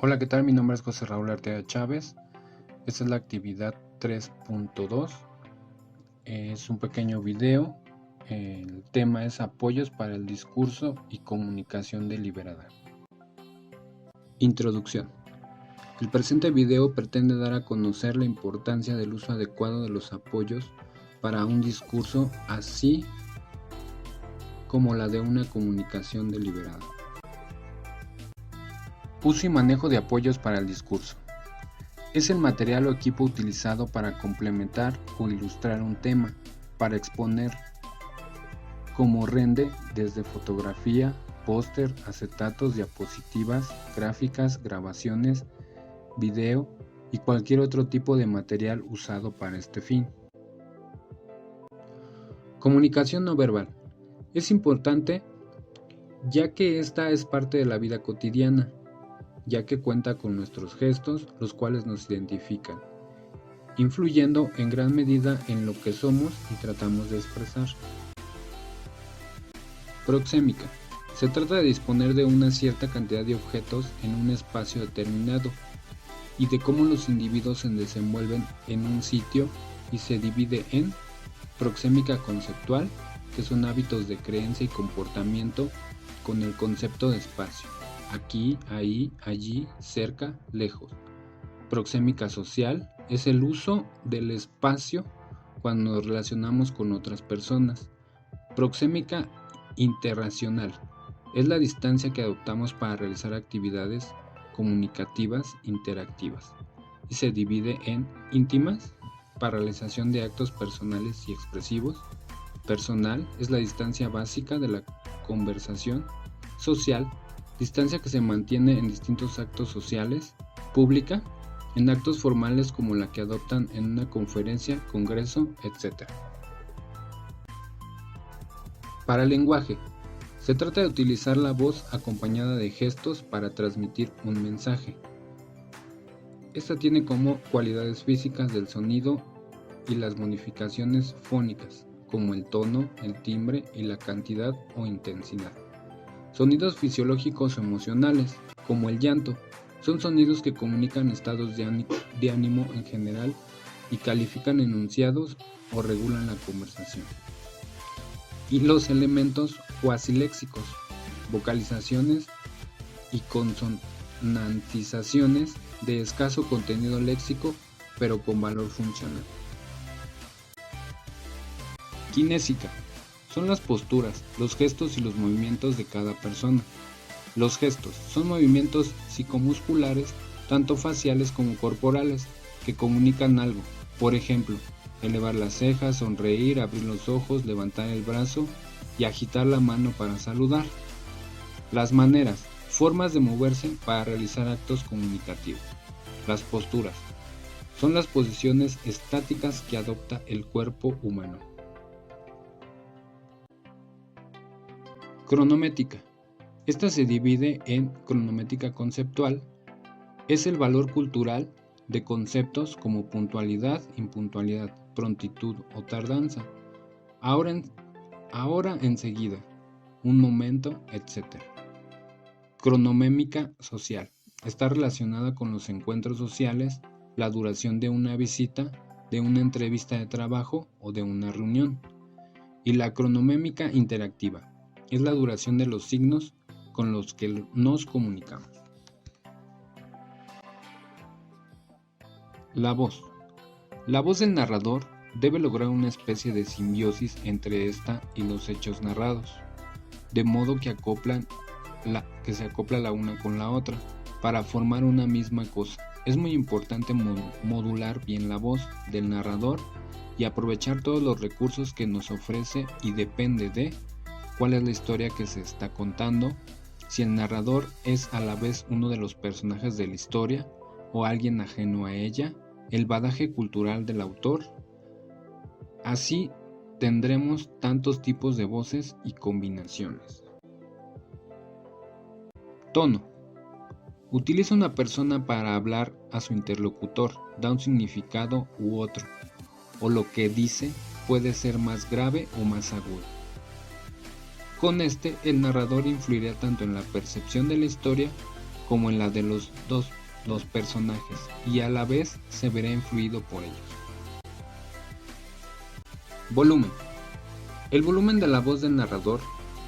Hola, ¿qué tal? Mi nombre es José Raúl Arteaga Chávez. Esta es la actividad 3.2. Es un pequeño video. El tema es apoyos para el discurso y comunicación deliberada. Introducción. El presente video pretende dar a conocer la importancia del uso adecuado de los apoyos para un discurso, así como la de una comunicación deliberada. Uso y manejo de apoyos para el discurso. Es el material o equipo utilizado para complementar o ilustrar un tema, para exponer, como rende desde fotografía, póster, acetatos, diapositivas, gráficas, grabaciones, video y cualquier otro tipo de material usado para este fin. Comunicación no verbal. Es importante ya que esta es parte de la vida cotidiana, ya que cuenta con nuestros gestos, los cuales nos identifican, influyendo en gran medida en lo que somos y tratamos de expresar. Proxémica. Se trata de disponer de una cierta cantidad de objetos en un espacio determinado y de cómo los individuos se desenvuelven en un sitio, y se divide en proxémica conceptual, que son hábitos de creencia y comportamiento con el concepto de espacio, aquí, ahí, allí, cerca, lejos. Proxémica social es el uso del espacio cuando nos relacionamos con otras personas. Proxémica interracional es la distancia que adoptamos para realizar actividades comunicativas interactivas y se divide en íntimas, para realización de actos personales y expresivos. Personal es la distancia básica de la conversación. Social, distancia que se mantiene en distintos actos sociales. Pública, en actos formales como la que adoptan en una conferencia, congreso, etc. Para el lenguaje, se trata de utilizar la voz acompañada de gestos para transmitir un mensaje. Esta tiene como cualidades físicas del sonido y las modificaciones fónicas, como el tono, el timbre y la cantidad o intensidad. Sonidos fisiológicos o emocionales, como el llanto, son sonidos que comunican estados de ánimo en general y califican enunciados o regulan la conversación. Y los elementos cuasiléxicos, vocalizaciones y consonantizaciones de escaso contenido léxico pero con valor funcional. Kinésica. Son las posturas, los gestos y los movimientos de cada persona. Los gestos son movimientos psicomusculares, tanto faciales como corporales, que comunican algo. Por ejemplo, elevar las cejas, sonreír, abrir los ojos, levantar el brazo y agitar la mano para saludar. Las maneras, formas de moverse para realizar actos comunicativos. Las posturas son las posiciones estáticas que adopta el cuerpo humano. Cronométrica. Esta se divide en cronométrica conceptual, es el valor cultural de conceptos como puntualidad, impuntualidad, prontitud o tardanza, ahora enseguida, un momento, etc. Cronométrica social. Está relacionada con los encuentros sociales, la duración de una visita, de una entrevista de trabajo o de una reunión. Y la cronométrica interactiva. Es la duración de los signos con los que nos comunicamos. La voz. La voz del narrador debe lograr una especie de simbiosis entre esta y los hechos narrados, de modo que se acopla la una con la otra para formar una misma cosa. Es muy importante modular bien la voz del narrador y aprovechar todos los recursos que nos ofrece, y depende de cuál es la historia que se está contando, si el narrador es a la vez uno de los personajes de la historia o alguien ajeno a ella, el bagaje cultural del autor. Así tendremos tantos tipos de voces y combinaciones. Tono. Utiliza una persona para hablar a su interlocutor, da un significado u otro, o lo que dice puede ser más grave o más agudo. Con este, el narrador influirá tanto en la percepción de la historia como en la de los personajes, y a la vez se verá influido por ellos. Volumen. El volumen de la voz del narrador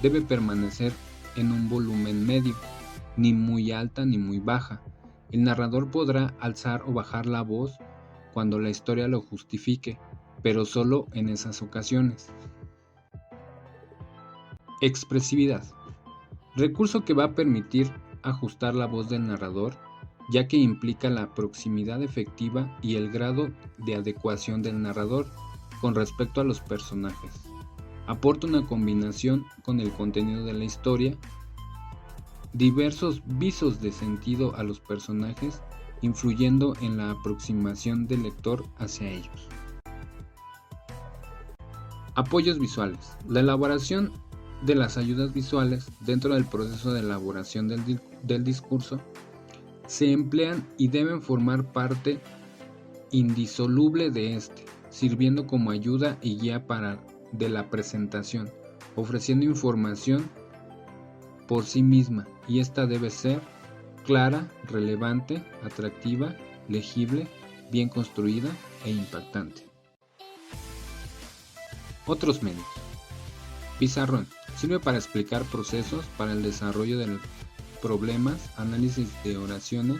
debe permanecer en un volumen medio, ni muy alta ni muy baja. El narrador podrá alzar o bajar la voz cuando la historia lo justifique, pero solo en esas ocasiones. Expresividad. Recurso que va a permitir ajustar la voz del narrador, ya que implica la proximidad efectiva y el grado de adecuación del narrador con respecto a los personajes. Aporta una combinación con el contenido de la historia, diversos visos de sentido a los personajes, influyendo en la aproximación del lector hacia ellos. Apoyos visuales. La elaboración de las ayudas visuales dentro del proceso de elaboración del discurso se emplean y deben formar parte indisoluble de este, sirviendo como ayuda y guía de la presentación, ofreciendo información por sí misma, y esta debe ser clara, relevante, atractiva, legible, bien construida e impactante. Otros medios. Pizarrón. Sirve para explicar procesos para el desarrollo de problemas, análisis de oraciones,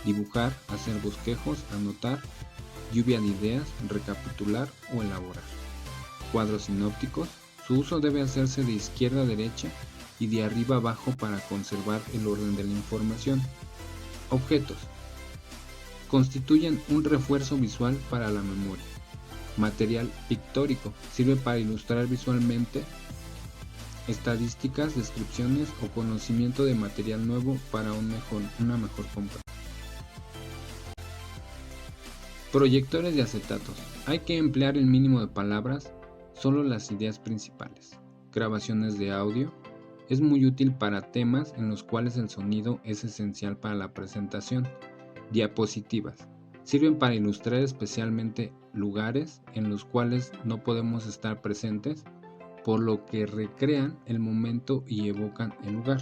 dibujar, hacer bosquejos, anotar, lluvia de ideas, recapitular o elaborar. Cuadros sinópticos. Su uso debe hacerse de izquierda a derecha y de arriba a abajo para conservar el orden de la información. Objetos. Constituyen un refuerzo visual para la memoria. Material pictórico. Sirve para ilustrar visualmente estadísticas, descripciones o conocimiento de material nuevo para una mejor compra. Proyectores de acetatos. Hay que emplear el mínimo de palabras, solo las ideas principales. Grabaciones de audio. Es muy útil para temas en los cuales el sonido es esencial para la presentación. Diapositivas. Sirven para ilustrar especialmente lugares en los cuales no podemos estar presentes, por lo que recrean el momento y evocan el lugar.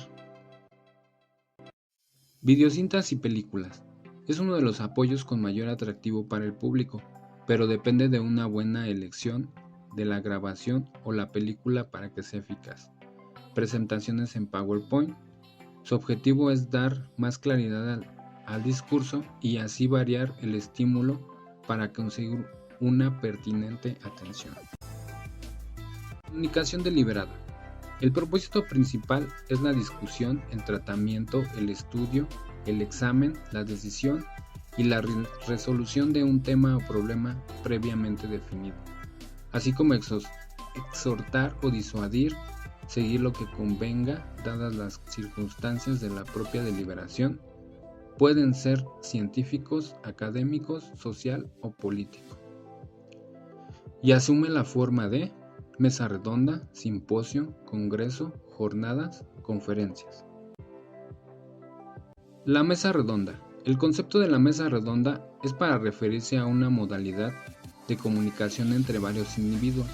Videocintas y películas. Es uno de los apoyos con mayor atractivo para el público, pero depende de una buena elección de la grabación o la película para que sea eficaz. Presentaciones en PowerPoint. Su objetivo es dar más claridad al discurso y así variar el estímulo para conseguir una pertinente atención. Comunicación deliberada. El propósito principal es la discusión, el tratamiento, el estudio, el examen, la decisión y la resolución de un tema o problema previamente definido, así como exhortar o disuadir, seguir lo que convenga dadas las circunstancias de la propia deliberación. Pueden ser científicos, académicos, social o político. Y asume la forma de mesa redonda, simposio, congreso, jornadas, conferencias. La mesa redonda. El concepto de la mesa redonda es para referirse a una modalidad de comunicación entre varios individuos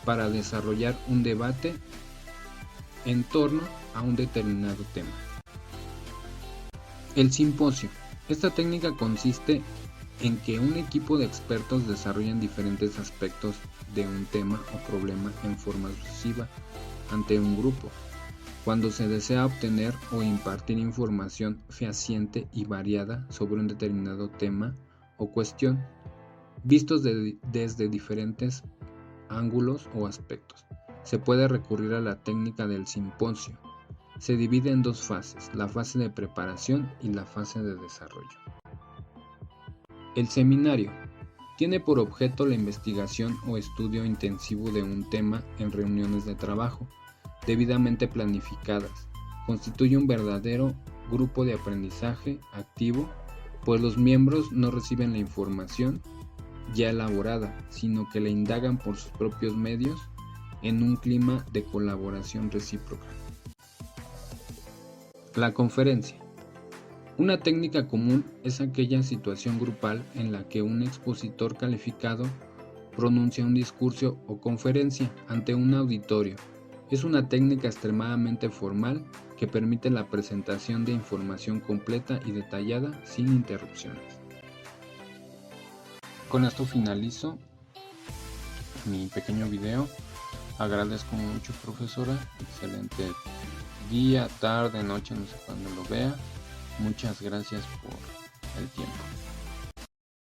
para desarrollar un debate en torno a un determinado tema. El simposio. Esta técnica consiste en que un equipo de expertos desarrollan diferentes aspectos de un tema o problema en forma sucesiva ante un grupo, cuando se desea obtener o impartir información fehaciente y variada sobre un determinado tema o cuestión, vistos desde diferentes ángulos o aspectos. Se puede recurrir a la técnica del simposio. Se divide en dos fases, la fase de preparación y la fase de desarrollo. El seminario tiene por objeto la investigación o estudio intensivo de un tema en reuniones de trabajo, debidamente planificadas. Constituye un verdadero grupo de aprendizaje activo, pues los miembros no reciben la información ya elaborada, sino que la indagan por sus propios medios en un clima de colaboración recíproca. La conferencia. Una técnica común es aquella situación grupal en la que un expositor calificado pronuncia un discurso o conferencia ante un auditorio. Es una técnica extremadamente formal que permite la presentación de información completa y detallada sin interrupciones. Con esto finalizo mi pequeño video. Agradezco mucho, profesora. Excelente día, tarde, noche, no sé cuándo lo vea. Muchas gracias por el tiempo.